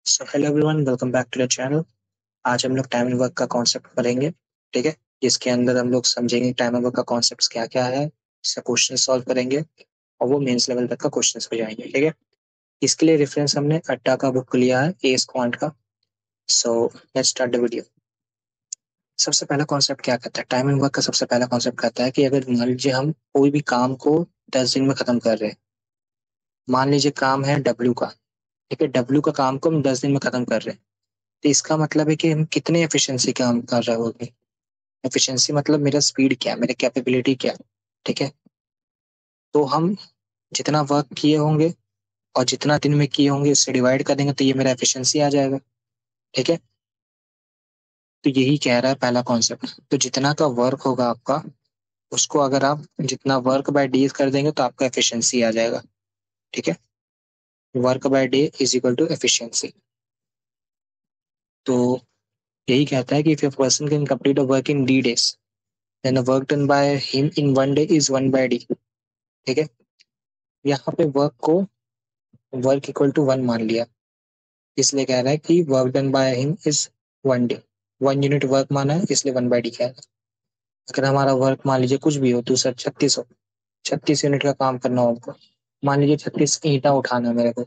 So hello everyone, welcome back to the channel. आज हम लोग टाइम एंड वर्क का कॉन्सेप्ट पढ़ेंगे। ठीक है। जिसके अंदर हम लोग समझेंगे टाइम एंड वर्क का कॉन्सेप्ट क्या क्या है, इसका क्वेश्चन सॉल्व करेंगे और वो मेंस लेवल तक का क्वेश्चन हो जाएंगे। ठीक है। इसके लिए रेफरेंस हमने अड्डा का बुक लिया है, एस क्वांट का। So let's start the video. सबसे पहला कॉन्सेप्ट क्या कहता है, टाइम एंड वर्क का सबसे पहला कॉन्सेप्ट कहता है कि अगर मान लीजिए हम कोई भी काम को 10 दिन में खत्म कर रहे हैं। मान लीजिए काम है डब्ल्यू का। ठीक है, डब्ल्यू का काम को हम 10 दिन में खत्म कर रहे हैं। तो इसका मतलब है कि हम कितने एफिशिएंसी काम कर रहे होंगे। एफिशिएंसी मतलब मेरा स्पीड क्या है, मेरी कैपेबिलिटी क्या है। ठीक है। तो हम जितना वर्क किए होंगे और जितना दिन में किए होंगे इससे डिवाइड कर देंगे तो ये मेरा एफिशिएंसी आ जाएगा। ठीक है। तो यही कह रहा है पहला कॉन्सेप्ट। तो जितना का वर्क होगा आपका, उसको अगर आप जितना वर्क बाय डे कर देंगे तो आपका एफिशिएंसी आ जाएगा। ठीक है। Work by day is equal to efficiency. तो यही कहता है कि if a person can complete a work in D days, then the work done by him in one day is one by D. ठीक है। यहाँ पे वर्क को वर्क इक्वल टू वन मान लिया, इसलिए कह रहा है कि work done by him is one day. 1 unit work माना है इसलिए वन बाई डी कह रहा है। अगर हमारा वर्क मान लीजिए कुछ भी हो, दूसरा 36 हो, 36 यूनिट का काम करना हो हमको। मान लीजिए 36 ईंटा उठाना है मेरे को,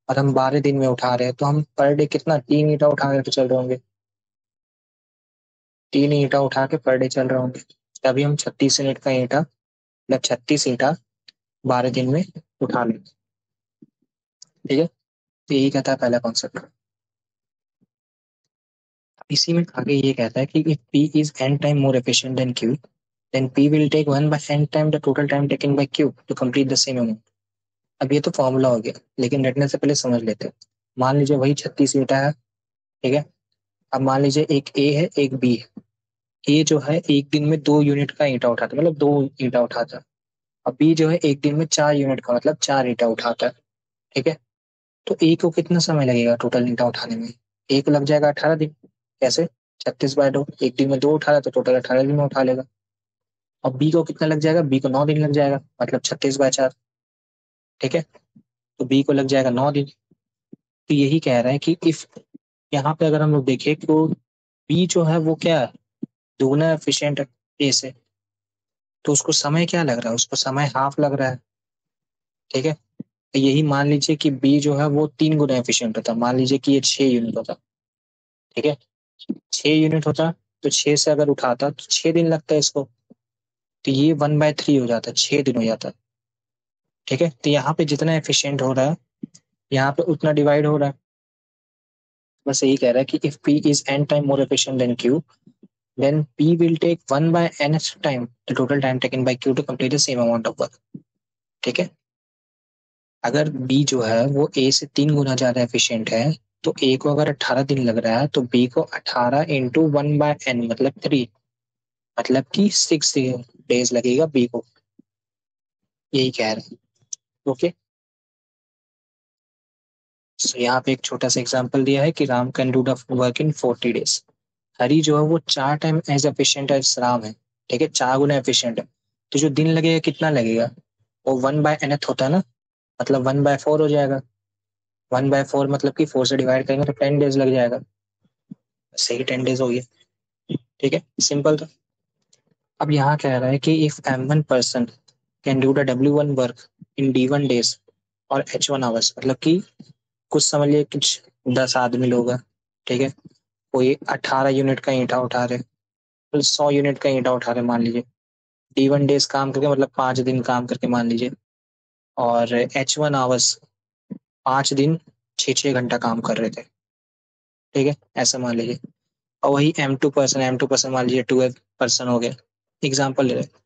और हम 12 दिन में उठा रहे हैं, तो हम पर डे कितना 3 ईंटा उठा के चल रहे होंगे। 3 ईंटा उठा के पर डे चल रहे होंगे, तभी हम 36 यूनिट का ईंटा मतलब 36 ईंटा 12 दिन में उठा लेंगे। ठीक है। तो यही कहता है पहला कॉन्सेप्ट। इसी में आगे ये कहता है कि if P is n time more efficient than Q, then P will take 1 by n time the total time taken by Q to complete the same amount। अब ये तो फॉर्मूला हो गया, लेकिन रटने से पहले समझ लेते हैं। मान लीजिए वही 36 ईंटा है। ठीक है। अब मान लीजिए एक ए है एक बी है। ए जो है एक दिन में 2 यूनिट का ईंटा उठाता है, मतलब 2 ईंटा उठाता है। अब बी जो है एक दिन में 4 यूनिट का मतलब 4 ईंटा उठाता है। ठीक है। तो ए को कितना समय लगेगा टोटल ईंटा उठाने में। ए को लग जाएगा 18 दिन। कैसे? 36/2, एक दिन में दो उठा रहा तो टोटल 18 दिन में उठा लेगा। और बी को कितना लग जाएगा, बी को 9 दिन लग जाएगा, मतलब 36/4। ठीक है। तो बी को लग जाएगा 9 दिन। तो यही कह रहा है कि इफ यहाँ पे अगर हम लोग देखें तो बी जो है वो क्या है, दुगना एफिशिएंट है ए से। तो उसको समय क्या लग रहा है, उसको समय हाफ लग रहा है। ठीक है। तो यही मान लीजिए कि बी जो है वो 3 गुना एफिशिएंट होता, मान लीजिए कि ये 6 यूनिट होता। ठीक है। 6 यूनिट होता, तो 6 से अगर उठाता तो 6 दिन लगता है इसको। तो ये 1/3 हो जाता है, 6 दिन हो जाता है। ठीक है। तो यहाँ पे जितना एफिशिएंट हो रहा है यहाँ पे उतना डिवाइड हो रहा है। बस यही कह रहा है कि if P is n times more efficient than Q, then P will take 1/n time the total time taken by Q to complete the same amount of work. ठीक है। अगर बी जो है वो ए से 3 गुना ज्यादा एफिशिएंट है, तो ए को अगर 18 दिन लग रहा है तो बी को 18 × 1/n मतलब 3, मतलब कि 6 डेज लगेगा बी को। यही कह रहे हैं। ओके। सो यहाँ पे एक छोटा सा एग्जांपल दिया है कि Ram can do the work in 40 days. Hari जो है वो 4 time as efficient as Ram है। ठीक है, 4 गुना एफिशिएंट है। तो जो दिन लगेगा कितना लगेगा, वो 1/nth होता है ना, मतलब 1/4 हो जाएगा। 1/4 मतलब कि 4 से डिवाइड करेंगे तो 10 डेज लग जाएगा। सही 10 डेज हो गया। ठीक है, सिंपल था। अब यहाँ कह रहा है कि if m1 person can do the W1 work in D1 days और H1 आवर्स, मतलब कि कुछ समझ लिए कुछ 10 आदमी लोग हैं। ठीक है। कोई 18 यूनिट का ईंटा उठा रहे, 100 यूनिट का ईंटा उठा रहे मान लीजिए। D1 डेज काम करके मतलब 5 दिन काम करके मान लीजिए। और H1 आवर्स 5 दिन 6 6 घंटा काम कर रहे थे। ठीक है, ऐसा मान लीजिए। और वही M2 पर्सन मान लीजिए 12 पर्सन हो गया। एग्जाम्पल ले रहे हैं।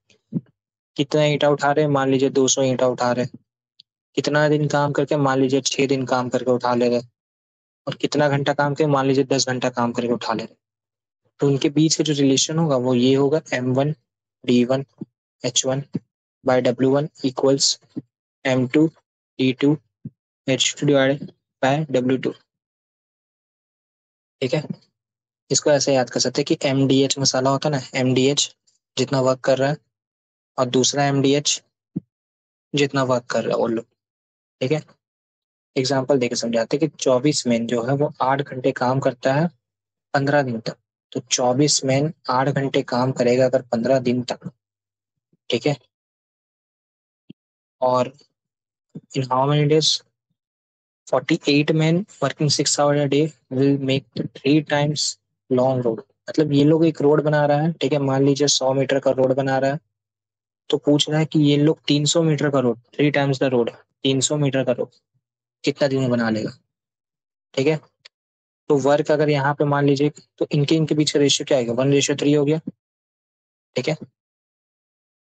कितना ईंटा उठा रहे हैं, मान लीजिए 200 ईंटा उठा रहे हैं। कितना दिन काम करके, मान लीजिए 6 दिन काम करके उठा ले रहे हैं। और कितना घंटा काम करके, मान लीजिए 10 घंटा काम करके उठा ले रहे हैं। तो उनके बीच का जो रिलेशन होगा वो ये होगा, M1 D1 H1 W1 = M2 D2 H2 divided by W2। ठीक है। इसको ऐसे याद कर सकते हैं कि MDH मसाला होता है ना, MDH जितना वर्क कर रहा है, और दूसरा MDH जितना वर्क कर रहा है वो लोग। ठीक है। एग्जाम्पल देके समझाते कि 24 मैन जो है वो 8 घंटे काम करता है 15 दिन तक। तो 24 मैन 8 घंटे काम करेगा अगर 15 दिन तक, ठीक है। और in how many days 48 men working 6 hour a day will make 3 times long road. मतलब ये लोग एक रोड बना रहा है, ठीक है, मान लीजिए 100 मीटर का रोड बना रहा है। तो पूछ रहा है कि ये लोग 300 मीटर का road, 3 times the road, 300 metre का रोड कितना दिन में बना लेगा, ठीक है। तो वर्क अगर यहाँ पे मान लीजिए, तो इनके इनके बीच का रेशियो क्या आएगा, 1:3 हो गया, ठीक है।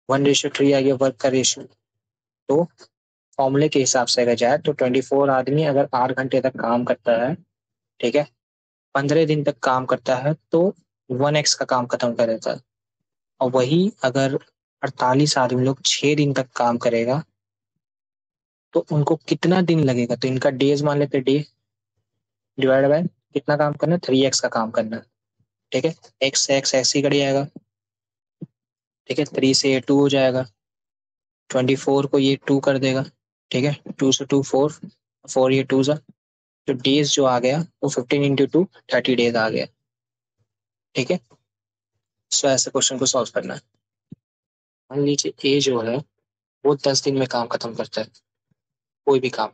1:3 आ गया वर्क का रेशियो। तो फॉर्मूले के हिसाब से अगर जाए तो 24 आदमी अगर 8 घंटे तक काम करता है, ठीक है, 15 दिन तक काम करता है, तो 1x का काम खत्म कर देता है। और वही अगर 48 आदमी लोग 6 दिन तक काम करेगा, तो उनको कितना दिन लगेगा। तो इनका डेज मान लेते, डे डिवाइड बाय कितना काम करना है, 3x का काम करना है, ठीक है। एक्स से एक्स ऐसे ही कट जाएगा, ठीक है। 3 से ये 2 हो जाएगा, 24 को ये 2 कर देगा, ठीक है। 2 से 2 4, 4 ये 2 सा, तो डेज जो आ गया वो 15 × 2 30 डेज आ गया, ठीक है। सो ऐसे क्वेश्चन को सॉल्व करना है। मान लीजिए ए जो है वो 10 दिन में काम खत्म करता है, कोई भी काम,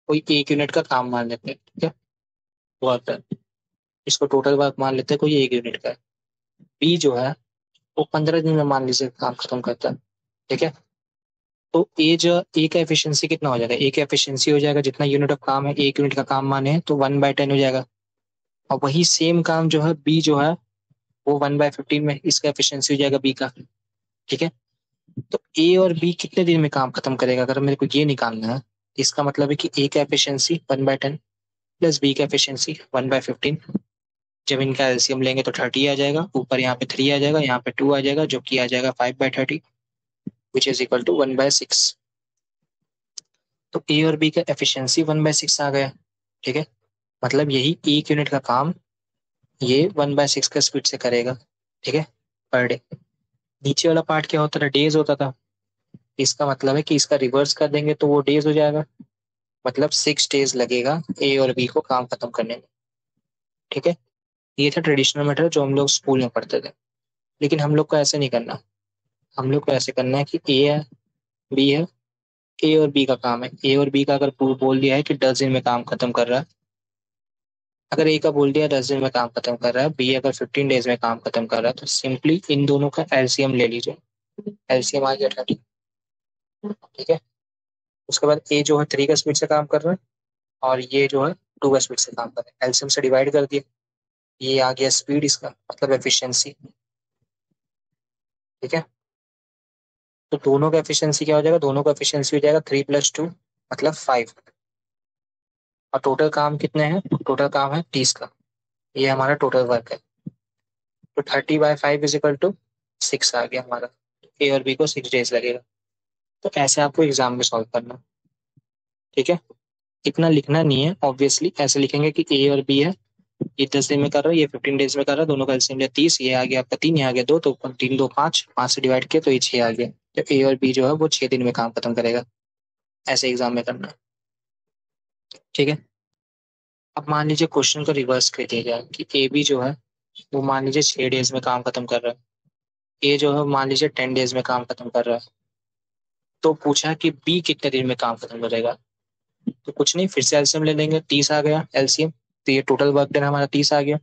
कोई 1 यूनिट का काम मान लेते हैं, ठीक है, वर्क है। इसको टोटल वर्क मान लेते हैं, कोई 1 यूनिट का है। बी जो है वो 15 दिन में मान लीजिए काम खत्म करता है, ठीक है। तो ए जो, ए का एफिशिएंसी कितना हो जाएगा, ए का एफिशिएंसी हो जाएगा जितना यूनिट ऑफ काम है, 1 यूनिट का काम माने हैं, तो 1/10 हो जाएगा। और वही सेम काम जो है बी जो है वो 1/15 में इसका एफिशिएंसी हो जाएगा बी का, ठीक है। तो ए और बी कितने दिन में काम खत्म करेगा, अगर मेरे को ये निकालना है, इसका मतलब है कि ए का एफिशिएंसी 1/10 प्लस बी का एफिशिएंसी 1/15। जब इनका एलसीएम लेंगे तो 30 आ जाएगा, ऊपर यहाँ पे 3 आ जाएगा, यहाँ पे 2 आ जाएगा, जो कि आ जाएगा 5/30 विच इज इक्वल टू 1/6। तो ए और बी का एफिशिएंसी 1/6 आ गया, ठीक है। मतलब यही 1 यूनिट का काम ये 1/6 का स्पीड से करेगा, ठीक है, पर डे। नीचे वाला पार्ट क्या होता था, डेज होता था। इसका मतलब है कि इसका रिवर्स कर देंगे तो वो डेज हो जाएगा। मतलब 6 डेज लगेगा ए और बी को काम खत्म करने में, ठीक है। ये था ट्रेडिशनल मेथड जो हम लोग स्कूल में पढ़ते थे। लेकिन हम लोग को ऐसे नहीं करना। हम लोग को ऐसे करना है कि ए है, बी है, ए और बी का काम है। ए और बी का अगर बोल दिया है कि 10 दिन में काम खत्म कर रहा है, अगर ए का बोल दिया 10 दिन में काम खत्म कर रहा है, बी अगर 15 डेज में काम खत्म कर रहा है, तो सिंपली इन दोनों का एलसीएम ले लीजिए। एलसीएम आ गया 30, ठीक है। उसके बाद ए जो है 3 का स्पीड से काम कर रहा है, और ये जो है 2 का स्पीड से काम कर रहा है। एलसीएम से डिवाइड कर दिया, ये आ गया स्पीड इसका, मतलब एफिशिएंसी, ठीक है। तो दोनों का एफिशिएंसी क्या हो जाएगा, दोनों का एफिशिएंसी हो जाएगा 3 + 2 मतलब 5। और टोटल काम कितने हैं, टोटल काम है 30 का। ये हमारा टोटल वर्क है। तो 30/5 इज इक्वल टू 6 आ गया हमारा। ए और बी को 6 डेज लगेगा। तो ऐसे आपको एग्जाम में सॉल्व करना, ठीक है। इतना लिखना नहीं है, ऑब्वियसली ऐसे लिखेंगे कि ए और बी है, ये 10 दिन में कर रहा है, ये 15 डेज में कर रहा है, दोनों का एलसीएम लिया 30, ये आ गया आपका 3, ये आ गया 2, तो 3 2 5, 5 से डिवाइड किया तो ये 6 आ गया। तो ए और बी जो है वो 6 दिन में काम खत्म करेगा। ऐसे एग्जाम में करना, ठीक है। अब मान लीजिए क्वेश्चन को रिवर्स कर दिया जाए कि ए बी जो है वो मान लीजिए 6 डेज में काम खत्म कर रहा है, ए जो है मान लीजिए 10 डेज में काम खत्म कर रहा है। तो पूछा कि बी कितने दिन में काम खत्म करेगा। तो कुछ नहीं, फिर से एलसीएम ले लेंगे, 30 आ गया एलसीएम, तो ये टोटल वर्क डन हमारा 30 आ गया।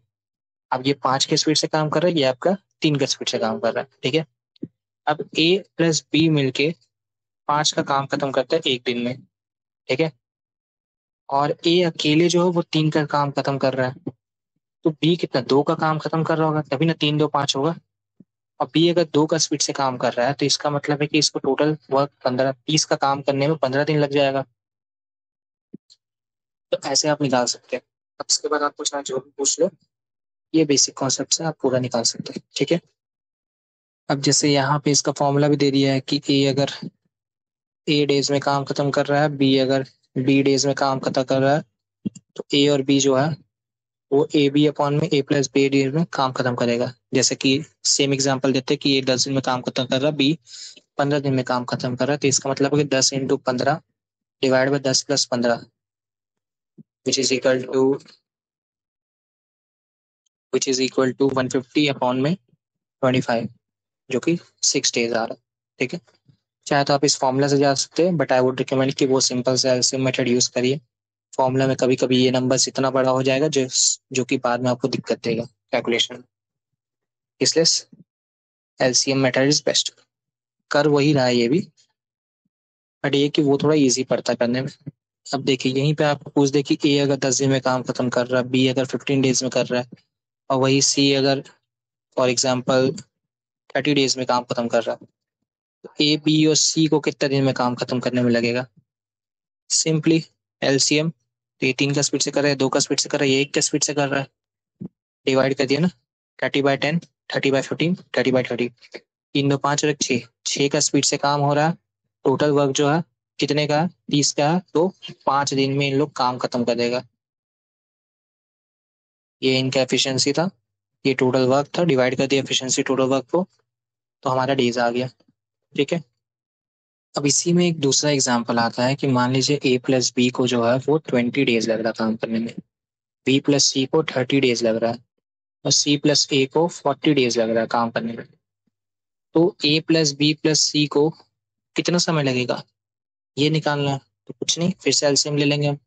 अब ये 5 के स्पीड से काम कर रहा है, ये आपका 3 के स्पीड से काम कर रहा है, ठीक है। अब ए प्लस बी मिलके 5 का काम खत्म करता है 1 दिन में, ठीक है। और ए अकेले जो है वो 3 का काम खत्म कर रहा है। तो बी कितना, 2 का काम खत्म कर रहा होगा, तभी ना 3 2 5 होगा। और बी अगर 2 का स्पीड से काम कर रहा है, तो इसका मतलब है कि इसको टोटल वर्क 15, 30 का काम करने में 15 दिन लग जाएगा। तो ऐसे आप निकाल सकते हैं। अब इसके बाद आप पूछना जो भी पूछ लो, ये बेसिक कॉन्सेप्ट से आप पूरा निकाल सकते हैं, ठीक है। अब जैसे यहाँ पे इसका फॉर्मूला भी दे दिया है कि ए अगर ए डेज में काम खत्म कर रहा है, बी अगर बी डेज में काम खत्म कर रहा है, तो ए और बी जो है वो ए बी अपॉन में ए प्लस बी डेज में काम खत्म करेगा। जैसे कि सेम एग्जांपल देते हैं कि ए 10 दिन में काम खत्म कर रहा है, बी 15 दिन में काम खत्म कर रहा है, तो इसका मतलब है कि 10 × 15 divide by 10 + 15, which is equal to 150 upon में 25, जो कि 6 डेज आ रहा है। ठीक है, चाहे तो आप इस फॉर्मूला से जा सकते हैं, बट आई वुड रिकमेंड कि वो सिंपल से एलसीएम मेथड यूज करिए। फॉर्मूला में कभी कभी ये नंबर्स इतना बड़ा हो जाएगा जो कि बाद में आपको दिक्कत देगा कैलकुलेशन में, इसलिए एलसीएम मेथड इज बेस्ट। कर वही रहा है ये भी, बट ये कि वो थोड़ा इजी पड़ता है करने में। अब देखिए यहीं पे आपको पूछ दे कि ए अगर 10 दिन में काम खत्म कर रहा है, बी अगर 15 डेज में कर रहा है, और वही सी अगर फॉर एग्जाम्पल 30 डेज में काम खत्म कर रहा है, तो ए बी और सी को कितने दिन में काम खत्म करने में लगेगा? सिंपली एलसीएम, तो ये 3 का स्पीड से कर रहा है, 2 का स्पीड से कर रहा है, ये 1 का स्पीड से कर रहा है, डिवाइड कर दिया ना, 30/10, 30/15, 30/30, 3 2 5 और 6, 6 का स्पीड से काम हो रहा है। टोटल वर्क जो है कितने का है? 30 का है, तो 5 दिन में इन लोग काम खत्म कर देगा। ये इनका एफिशिएंसी था, ये टोटल वर्क था, डिवाइड कर दिया एफिशिएंसी टोटल वर्क को, तो हमारा डेज आ गया। ठीक है, अब इसी में एक दूसरा एग्जांपल आता है कि मान लीजिए ए प्लस बी को जो है वो 20 डेज लग रहा काम करने में, बी प्लस सी को 30 डेज लग रहा है, और सी प्लस ए को 40 डेज लग रहा है काम करने में। तो ए प्लस बी प्लस सी को कितना समय लगेगा ये निकालना है। तो कुछ नहीं, फिर से एलसीएम ले लेंगे हम।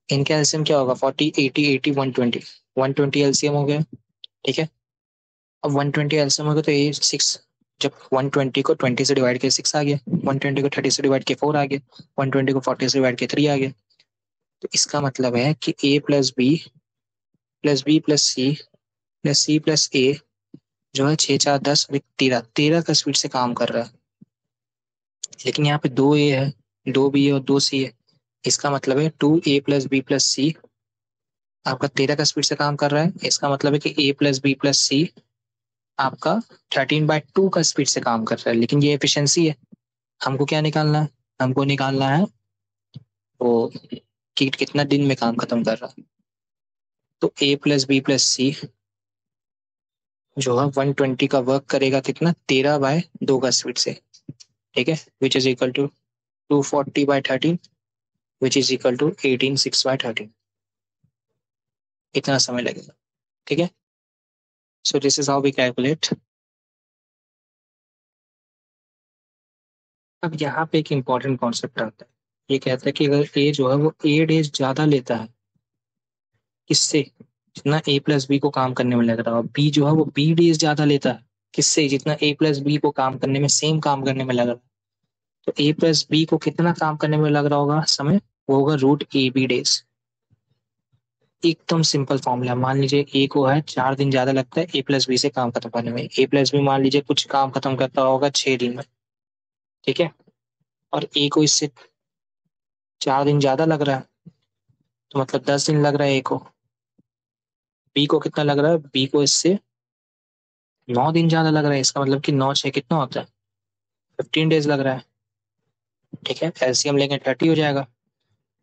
इनका एलसीएम क्या होगा? 40, 80, 80, 120, 120 एलसीएम हो गया। ठीक है, अब 120 एलसीएम हो गया तो ये 6, जब 120 को 20 से डिवाइड किया 6 आ गया, 120 को 30 से डिवाइड किया 4 आ गया, 120 को 40 से डिवाइड किया 3 आ गया। तो इसका मतलब है कि A plus B plus C plus A जो है 6 4 10 और 13, 13 का स्पीड से काम कर रहा है। लेकिन यहाँ पे 2 ए है, 2 बी है और 2 सी है। इसका मतलब है 2 a प्लस बी प्लस सी आपका 13 का स्पीड से काम कर रहा है। इसका मतलब है कि a प्लस बी प्लस सी आपका 13/2 का स्पीड से काम कर रहा है। लेकिन ये एफिशिएंसी है, हमको क्या निकालना है? हमको निकालना है वो कि कितना दिन में काम खत्म कर रहा है। तो a प्लस बी प्लस सी जो है 120 का वर्क करेगा कितना? 13/2 का स्पीड से। ठीक है, which is equal to 240/13, which is equal to 18/6/13। इतना समय लगेगा। ठीक है, so this is how we calculate. अब यहाँ पे एक इम्पॉर्टेंट कॉन्सेप्ट आता है, ये कहता है कि अगर ए जो है वो 8 डेज ज्यादा लेता है, किससे? जितना ए प्लस बी को काम करने में लग रहा है, और बी जो है वो बी डेज ज्यादा लेता है, किससे? जितना ए प्लस बी को काम करने में, सेम काम करने में लग रहा है। तो ए प्लस बी को कितना काम करने में लग रहा होगा समय? वो होगा √AB डेज। एकदम सिंपल फॉर्मूला। मान लीजिए ए को है 4 दिन ज्यादा लगता है ए प्लस बी से काम खत्म करने में, ए प्लस बी मान लीजिए कुछ काम खत्म करता होगा 6 दिन में। ठीक है, और ए को इससे 4 दिन ज्यादा लग रहा है, तो मतलब 10 दिन लग रहा है ए को। बी को कितना लग रहा है? बी को इससे 9 दिन ज्यादा लग रहा है। इसका मतलब कि 9 6 कितना होता है? 15 डेज लग रहा है। ठीक है, एलसीएम लेंगे 30 हो जाएगा।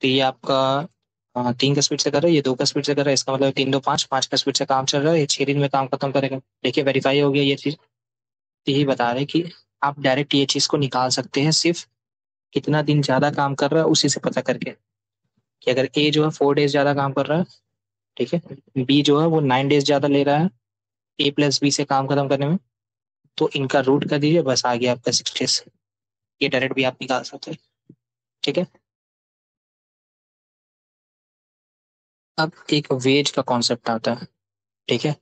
तो ये आपका 3 का स्पीड से कर रहा है, ये 2 का स्पीड से कर रहा है। इसका मतलब 3 2 5, 5 का स्पीड से काम चल रहा है, ये 6 दिन में काम खत्म करेगा। देखिए वेरीफाई हो गया ये चीज। तो यही बता रहे हैं कि आप डायरेक्ट ये चीज को निकाल सकते हैं सिर्फ कितना दिन ज्यादा काम कर रहा है उसी से पता करके, कि अगर ए जो है 4 डेज ज्यादा काम कर रहा है, ठीक है, बी जो है वो 9 डेज ज्यादा ले रहा है ए प्लस बी से काम खत्म करने में, तो इनका रूट कर दीजिए, बस आ गया आपका 6 डेज। ये डायरेक्ट भी आप निकाल सकते हैं। ठीक है, अब एक वेज का कॉन्सेप्ट आता है। ठीक है,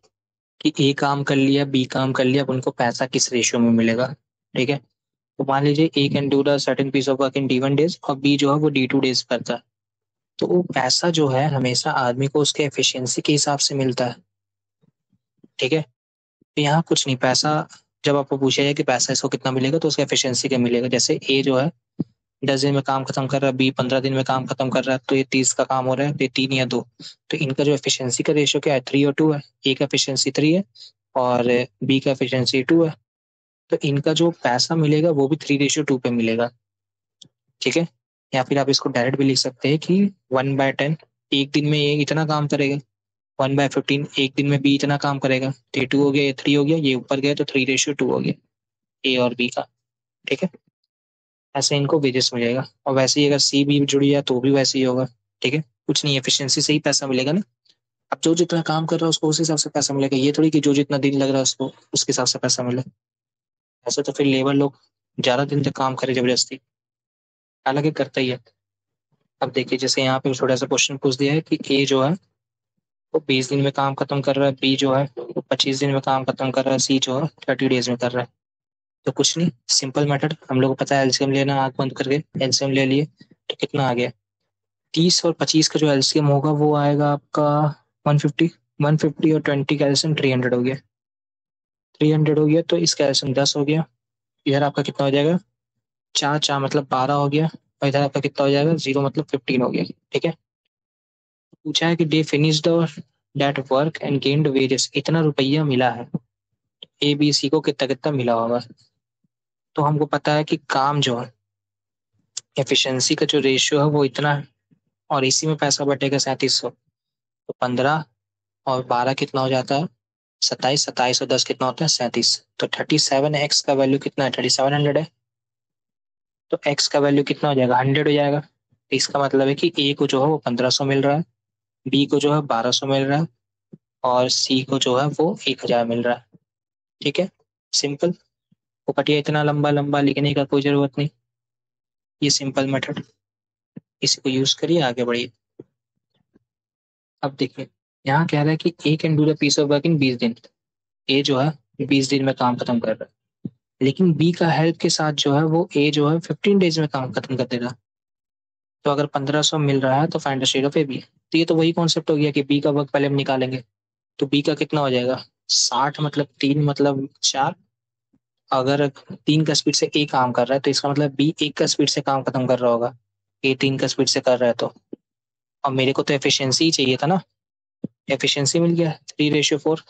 कि ए काम कर लिया, बी काम कर लिया, अब उनको पैसा किस रेशियो में मिलेगा। ठीक है, तो मान लीजिए A can do the certain piece of work in D1 days और बी जो है वो D2 डेज करता है। तो वो पैसा जो है हमेशा आदमी को उसके एफिशिएंसी के हिसाब से मिलता है। ठीक है, तो यहाँ कुछ नहीं, पैसा जब आपको पूछा जाए कि पैसा इसको कितना मिलेगा, तो उसका एफिशिएंसी क्या मिलेगा। जैसे ए जो है 10 दिन में काम खत्म कर रहा है, बी 15 दिन में काम खत्म कर रहा है, तो ये 30 का काम हो रहा है, तो ये 3 या 2। तो इनका जो एफिशिएंसी का रेशियो क्या है? 3 और 2 है। ए का एफिशिएंसी 3 है और बी का एफिशिएंसी 2 है। तो इनका जो पैसा मिलेगा वो भी 3:2 पे मिलेगा। ठीक है, या फिर आप इसको डायरेक्ट भी लिख सकते हैं कि 1/10, एक दिन में ये इतना काम करेगा, 1/15 एक दिन में बी इतना काम करेगा, तो ये 2 हो गया, ये 3 हो गया, ये ऊपर गया तो 3:2 हो गया ए और बी का। ठीक है, ऐसे इनको वेजेस मिलेगा, और वैसे ही अगर सी भी जुड़ गया तो भी वैसे ही होगा। ठीक है, कुछ नहीं, एफिशिएंसी से ही पैसा मिलेगा ना। अब जो जितना काम कर रहा है उसको उस हिसाब से पैसा मिलेगा, ये थोड़ी कि जो जितना दिन लग रहा है उसको उसके हिसाब से पैसा मिले। ऐसे तो फिर लेबर लोग ज्यादा दिन तक काम करे जबरदस्ती, हालांकि करता ही है। अब देखिए जैसे यहाँ पे छोटा सा क्वेश्चन पूछ दिया है कि ए जो है वो 20 दिन में काम खत्म कर रहा है, बी जो है वो 25 दिन में काम खत्म कर रहा है, सी जो है 30 डेज में कर रहा है। तो कुछ नहीं, सिंपल मेथड, हम लोग को पता है एलसीएम लेना, आंख बंद करके एलसीएम ले लिए तो कितना आ गया। 30 और 25 का जो एलसीएम होगा वो आएगा आपका 150। 150 और 20 का एलसीएम 300 हो गया। 300 हो गया तो इसका एलसीएम 10 हो गया। इधर आपका कितना हो जाएगा, चार चार मतलब 12 हो गया। और इधर आपका कितना हो जाएगा, जीरो मतलब 15 हो गया। ठीक है, पूछा है कि they finish the that work and gained wages, इतना रुपया मिला है। ए बी सी को कितना कितना मिला होगा। तो हमको पता है कि काम जो है, एफिशिएंसी का जो रेशियो है वो इतना है, और इसी में पैसा बटेगा 3700। तो 15 और 12 कितना हो जाता है, 27। 27 और 10 कितना होता है, 37। तो 37x का वैल्यू कितना है, 3700 है। तो x का वैल्यू कितना हो जाएगा, 100 हो जाएगा। तो इसका मतलब है कि ए को जो है वो 1500 मिल रहा है, बी को जो है 1200 मिल रहा है, और सी को जो है वो 1000 मिल रहा है। ठीक है, सिंपल। वो कटिया इतना लंबा लंबा लिखने का कोई जरूरत नहीं, ये सिंपल मेथड, इसी को यूज करिए, आगे बढ़िए। अब देखिए यहाँ कह रहा है कि A can do the piece of work in 20 दिन। ए जो है 20 दिन में काम खत्म कर रहा है, लेकिन बी का हेल्प के साथ जो है वो ए जो है 15 डेज में काम खत्म कर देगा। तो अगर 1500 मिल रहा है तो find the share of A B. तो ये तो वही कॉन्सेप्ट हो गया कि बी का वर्क पहले हम निकालेंगे। तो बी का कितना हो जाएगा, 60 मतलब 3 मतलब 4। अगर 3 का स्पीड से ए काम कर रहा है तो इसका मतलब बी 1 का स्पीड से काम खत्म कर रहा होगा, ए 3 का स्पीड से कर रहा है तो। अब मेरे को तो एफिशिएंसी ही चाहिए था ना, एफिशिएंसी मिल गया 3:4।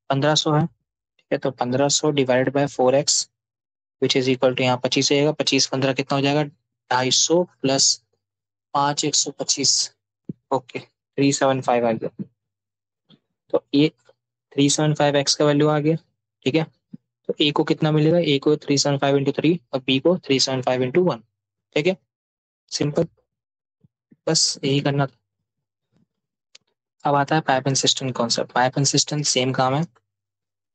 1500 है, ठीक है, तो 1500 divide by 4x which is equal to, यहाँ 25 रहेगा, 25 15 कितना हो जाएगा, 250 प्लस 5 125। ओके, 375 आ गया। तो ये 375x का वैल्यू आ गया। ठीक है, तो ए को कितना मिलेगा, ए को 375 × 3 और बी को 375 × 1। ठीक है, सिंपल, बस यही करना था। अब आता है pipe and system concept. Pipe and system same काम है।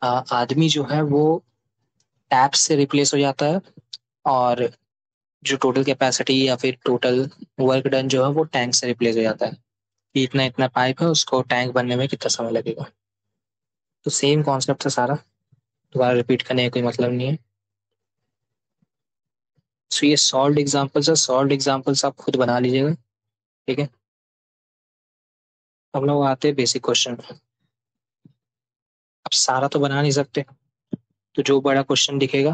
आदमी जो है वो टैप से रिप्लेस हो जाता है, और जो टोटल कैपेसिटी या फिर टोटल वर्क डन जो है वो टैंक से रिप्लेस हो जाता है, कि इतना इतना पाइप है उसको टैंक बनने में कितना समय लगेगा। तो सेम कॉन्सेप्ट है सारा, दोबारा रिपीट करने का कोई मतलब नहीं है। सो ये सॉल्व एग्जांपल्स है, सॉल्व एग्जांपल्स आप खुद बना लीजिएगा। ठीक है, हम लोग आते हैं बेसिक क्वेश्चन। अब सारा तो बना नहीं सकते, तो जो बड़ा क्वेश्चन दिखेगा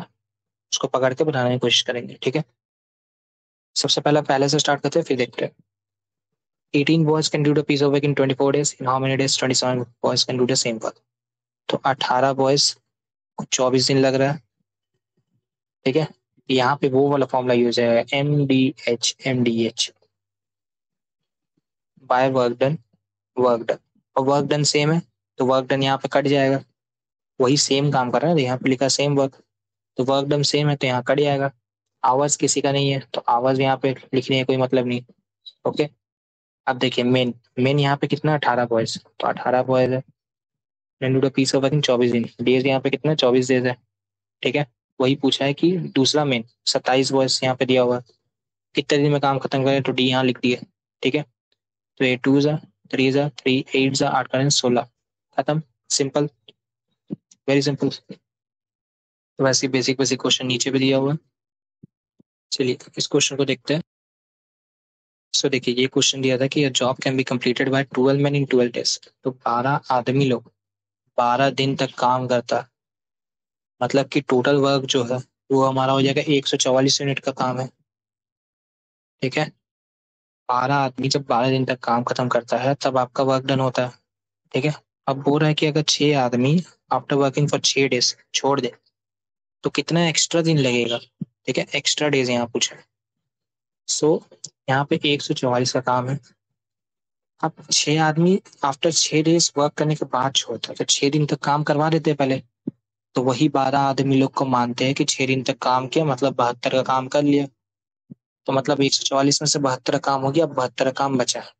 उसको पकड़ के बनाने की कोशिश करेंगे। ठीक है, सबसे पहले पहले से स्टार्ट करते हैं फिर देखते हैं। 18 boys can do the piece of work in 24 days. In how many days 27 boys can do the same work? तो 18 बॉयज को 24 दिन लग रहा है। ठीक है, यहाँ पे वो वाला फॉर्मूला यूज है, M D H by work done. Work done और वर्क डन सेम है, तो वर्क डन यहाँ पे कट जाएगा, वही सेम काम कर रहा है, यहाँ पे लिखा सेम वर्क, तो वर्क डन सेम है तो यहाँ कट जाएगा। आवर्स किसी का नहीं है तो आवर्स यहाँ पे लिखने का कोई मतलब नहीं। ओके, अब देखिए मेन मेन यहाँ पे कितना, 18 बॉयज, तो 18 बॉयज है, पीस ऑफ वर्क इन 24 दिन, डेज यहाँ पे कितना 24 डेज है। ठीक है, वही पूछा है कि दूसरा मेन 27 बॉयज यहाँ पे दिया हुआ है, कितने दिन में काम खत्म करें, तो डी यहाँ लिख दिए। ठीक है, तो ये 2 जा 3 जा 3 8 जा 8 करें 16, खत्म, सिंपल, वेरी सिंपल। तो वैसे बेसिक बेसिक क्वेश्चन नीचे भी दिया हुआ है। चलिए इस क्वेश्चन को देखते हैं। सो देखिए ये क्वेश्चन दिया था कि job can be completed by 12 man in 12 days. तो 12 आदमी लोग 12 दिन तक काम करता है, मतलब कि टोटल वर्क जो है वो हमारा हो जाएगा 144 यूनिट का काम है। ठीक है, 12 आदमी जब 12 दिन तक काम खत्म करता है तब आपका वर्क डन होता है। ठीक है, अब बोल रहा है कि अगर 6 आदमी आफ्टर वर्किंग फॉर 6 डेज छोड़ दे तो कितना एक्स्ट्रा दिन लगेगा। ठीक है, एक्स्ट्रा डेज यहाँ पूछा है। सो यहाँ पे 144 का काम है। अब 6 आदमी आफ्टर 6 डेज वर्क करने के बाद छोड़ता है, तो 6 दिन तक काम करवा देते हैं पहले, तो वही 12 आदमी लोग को मानते हैं कि 6 दिन तक काम किया, मतलब 72 का काम कर लिया। तो मतलब 144 में से 72 का काम हो गया, अब 72 का काम बचा है।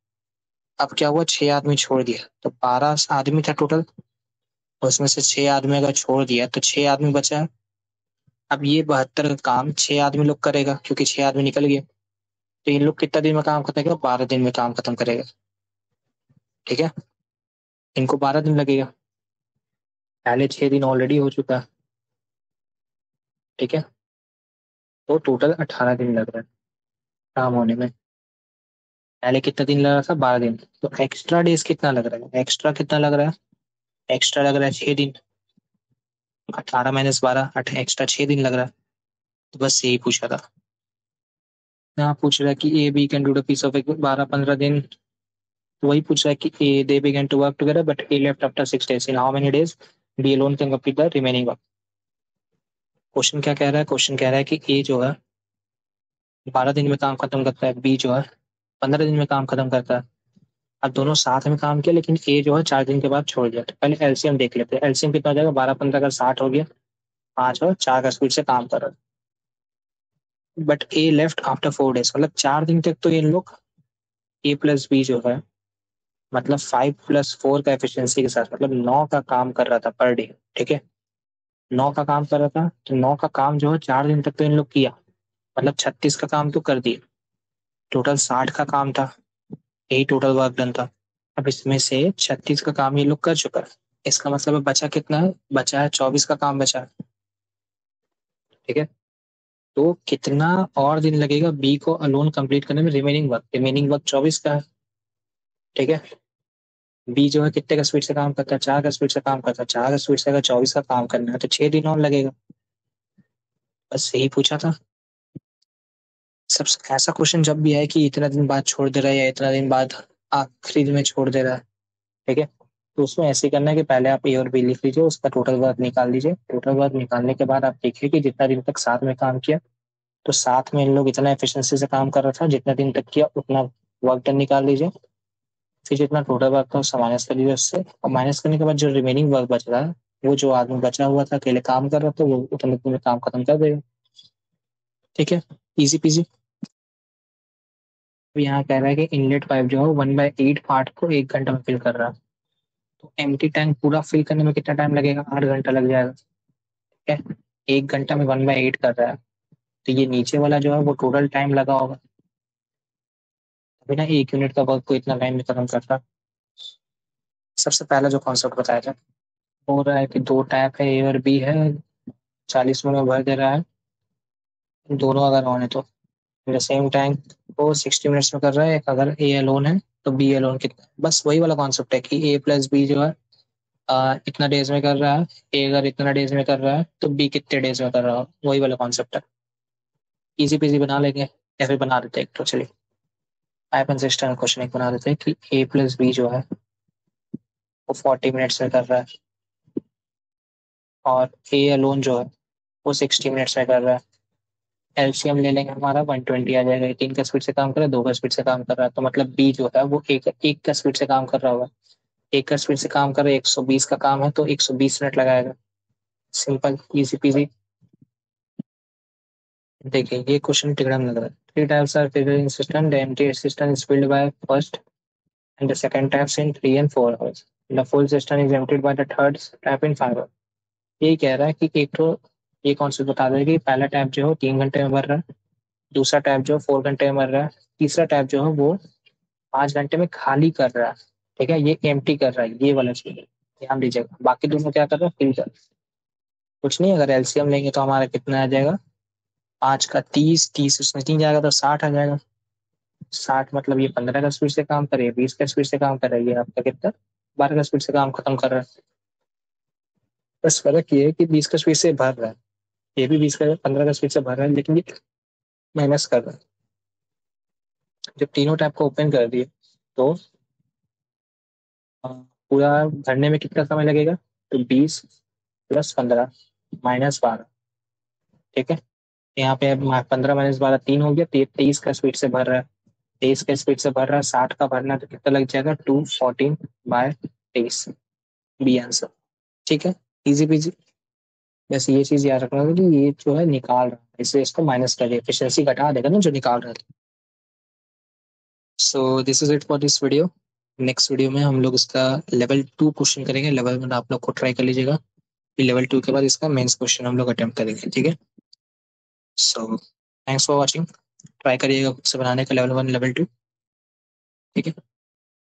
अब क्या हुआ, 6 आदमी छोड़ दिया तो 12 आदमी था टोटल, उसमें से 6 आदमी अगर छोड़ दिया तो 6 आदमी बचा। अब ये 72 का काम 6 आदमी लोग करेगा क्योंकि 6 आदमी निकल गए। तो इन लोग कितना दिन में काम खत्म करेगा, 12 दिन में काम खत्म करेगा। ठीक है, इनको 12 दिन लगेगा, पहले 6 दिन ऑलरेडी हो चुका है। ठीक है, तो टोटल 18 दिन लग रहा है काम होने में। पहले कितना दिन लग रहा था, 12 दिन। तो एक्स्ट्रा डेज कितना लग रहा है, एक्स्ट्रा कितना लग रहा है, एक्स्ट्रा लग रहा है 6 दिन। 18 - 12 एक्स्ट्रा 6 दिन लग रहा है। तो बस यही पूछा था। यहाँ पूछ रहा है कि A B can do the piece of 12 - 15 दिन। तो वही पूछ रहा है कि A they begin to work together but A left after 6 days, in how many days B alone can complete the remaining work. Question क्या कह रहा है, क्वेश्चन कह रहा है कि ए जो है 12 दिन में काम खत्म करता है, बी जो है 15 दिन में काम खत्म करता है। अब दोनों साथ में काम किया लेकिन ए जो है 4 दिन के बाद छोड़ दिया। तो पहले एलसीएम देख लेते हैं, एलसीएम कितना हो जाएगा, 12 - 15 का 60 हो गया, 5 और 4 का स्पीड से काम कर रहा है। But A left after 4 days, मतलब 4 दिन तक तो ये लोग ए प्लस बी जो है मतलब 5 + 4 का एफिशिएंसी के साथ मतलब 9 का काम कर रहा था पर डे। ठीक है, 9 का काम कर रहा था, तो 9 का काम जो है 4 दिन तक तो इन लोग किया, मतलब 36 का काम तो कर दिया। टोटल 60 का काम था, यही टोटल वर्क डन था। अब इसमें से 36 का काम ये लोग कर चुका है, इसका मतलब है बचा कितना है, बचा है 24 का काम बचा है। ठीक है, तो कितना और दिन लगेगा बी को अलोन कंप्लीट करने में, रिमेनिंग वर्क 24 का है। ठीक है, बी जो है कितने का स्पीड से काम करता है, 4 का स्पीड से काम करता है, 4 का स्पीड से अगर 24 का काम करना है तो 6 दिन और लगेगा। बस यही पूछा था। सब ऐसा क्वेश्चन जब भी है कि इतना दिन बाद छोड़ दे रहा है या इतना दिन बाद आखिरी दिन में छोड़ दे रहा है, ठीक है, तो उसमें ऐसे करना है कि पहले आप ए और बी लिख लीजिए, उसका टोटल वर्क निकाल लीजिए। टोटल वर्क निकालने के बाद आप देखिए कि जितना दिन तक साथ में काम किया, तो साथ में इन लोग इतना एफिशिएंसी से काम कर रहा था, जितना दिन तक किया उतना वर्क डन निकाल लीजिए। फिर जितना टोटल वर्क था उससे माइनस कर लीजिए उससे, और माइनस करने के बाद जो रिमेनिंग वर्क बच रहा है, वो जो आदमी बचा हुआ था अकेले काम कर रहा था, वो उतने दिन में काम खत्म कर देगा। ठीक है, इजी पीजी। अब यहाँ कह रहा है कि इनलेट पाइप जो है 1/8 पार्ट को 1 घंटा में फिल कर रहा है। तो एम्प्टी टैंक पूरा फिल करने में कितना टाइम लगेगा, 8 घंटा लग जाएगा। ठीक है, 1 घंटा में 1/8 कर रहा है, तो ये नीचे वाला जो है वो टोटल टाइम लगा होगा, अभी ना 1 यूनिट का वर्क को इतना टाइम में खत्म करता। सबसे पहला जो कॉन्सेप्ट बताया था, हो रहा है कि दो टैप है, ए और बी है, 40 मिनट में भर दे रहा है, दोनों अगर ऑन है तो। सेम टैंक को 60 मिनट्स में कर रहा है, एक अगर ए अलोन है तो बी अलोन कितना। बस वही वाला कॉन्सेप्ट है कि ए प्लस बी जो है इतना डेज में कर रहा है, ए अगर इतना डेज में कर रहा है तो बी कितने डेज में कर रहा है, वही वाला कॉन्सेप्ट है। इजी पीजी बना लेंगे, या फिर बना देते हैं एक तो, चलिए पाइप सिस्टम क्वेश्चन एक बना देते हैं कि ए प्लस बी जो है वो 40 मिनट्स में कर रहा है, और ए अलोन जो है वो 60 मिनट्स में कर रहा है। एलसीएम ले लेंगे, हमारा 120 आ जाएगा। 3 का स्पीड से काम कर रहा है, 2 का स्पीड से काम कर रहा है, तो मतलब बी जो है वो एक का स्पीड से काम कर रहा होगा। एक का स्पीड से काम कर रहा है, 120 का काम है तो 120 मिनट लगाएगा। Simple easy peasy. देखिए ये क्वेश्चन टिकड़म लग रहा है। Three types are filling system, the empty system is filled by first and the second taps in 3 and 4 hours. The full system is emptied by the third tap in 5 hours. यही कह रहा है कि एक तो ये कॉन्सेप्ट बता देगा कि पहला टैप जो है 3 घंटे में भर रहा है, दूसरा टैप जो है 4 घंटे में भर रहा है, तीसरा टैप जो है वो 5 घंटे में खाली कर रहा है। ठीक है, ये एम्प्टी कर रहा है, ये वाला चीज ध्यान दीजिएगा। बाकी दोनों क्या कर रहा है, फिल कर। कुछ नहीं, अगर एलसीएम लेंगे तो हमारा कितना आ जाएगा, 5 का 30, 30 उसमें 3 जाएगा तो 60 आ जाएगा। 60 मतलब ये 15 का स्पीड से काम करे, 20 का स्पीड से काम कर रही है, आपका कितना 12 का स्पीड से काम खत्म कर रहा है। बस फर्क ये है कि 20 का स्पीड से भर रहा है, ये भी 20 का 15 का स्पीड से भर रहा है, लेकिन ये माइनस कर रहा है। जब तीनों टैप को ओपन कर दिए तो पूरा भरने में कितना समय लगेगा, तो 20 + 15 -12। ठीक है, यहाँ पे अब 15 - 12 3 हो गया, 23 का स्पीड से भर रहा है, 23 का स्पीड से भर रहा है, 60 का भरना है तो कितना लग जाएगा, 214/23, बी आंसर। ठीक है, इजी पीजी। बस ये चीज याद रखना था कि ये जो है निकाल रहा है, इससे इसको माइनस कर दिया, एफिशिएंसी घटा देगा ना जो निकाल रहा था। सो this is it for this video. Next video में हम लोग इसका लेवल 2 क्वेश्चन करेंगे। लेवल 1 आप लोग को ट्राई कर लीजिएगा, फिर लेवल 2 के बाद इसका मेंस क्वेश्चन हम लोग अटेम्प्ट करेंगे, ठीक है। So thanks for watching. Try करिएगा खुद से बनाने का लेवल 1 लेवल 2, ठीक है।